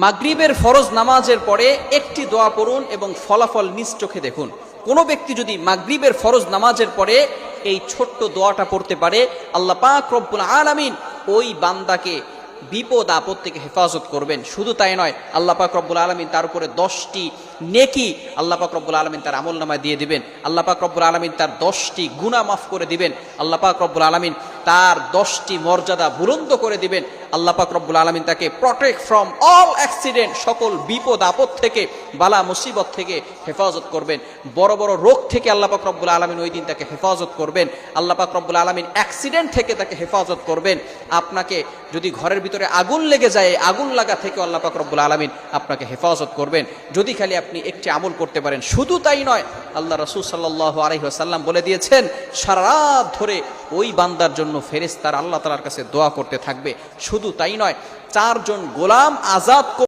মাগরিবের ফরজ নামাজের পরে একটি দোয়া পড়ুন এবং ফলাফল নিজ চোখে দেখুন। কোনো ব্যক্তি যদি মাগরিবের ফরজ নামাজের পরে এই ছোট্ট দোয়াটা পড়তে পারে, আল্লাহ পাক রব্বুল আলামিন ওই বান্দাকে বিপদ আপদ থেকে হেফাজত করবেন। শুধু তাই নয়, আল্লাহ পাক রব্বুল আলামিন তার উপরে 10টি নেকি আল্লাহ পাক রব্বুল আলামিন তার আমলনামায় দিয়ে দিবেন। আল্লাহ পাক রব্বুল আলামিন তার 10টি গুনাহ মাফ করে দিবেন। আল্লাহ পাক রব্বুল আলামিন তার 10টি মর্যাদা বুলন্দ করে দিবেন। আল্লাহ পাক রব্বুল আলামিন তাকে প্রটেক্ট ফ্রম অল অ্যাক্সিডেন্ট, সকল বিপদ আপদ থেকে, বালা মুসিবত থেকে হেফাজত করবেন। বড় বড় রোগ থেকে আল্লাহ পাক রব্বুল আলামিন ওই দিন তাকে হেফাজত করবেন। আল্লাহ পাক রব্বুল আলামিন অ্যাক্সিডেন্ট থেকে তাকে হেফাজত করবেন। আপনাকে যদি ঘরের ভিতরে আগুন লেগে যায়, আগুন লাগা থেকে আল্লাহ পাক রব্বুল আলামিন আপনাকে হেফাজত করবেন, যদি খালি আপনি একটি আমল করতে পারেন। শুধু তাই নয়, আল্লাহ রাসূল সাল্লাল্লাহু আলাইহি ওয়াসাল্লাম বলে দিয়েছেন, সারা রাত ধরে ওই বান্দার জন্য ফেরেশতারা আল্লাহ তাআলার কাছে দোয়া করতে থাকবে। শুধু তাই নয়, 4 জন গোলাম আজাদ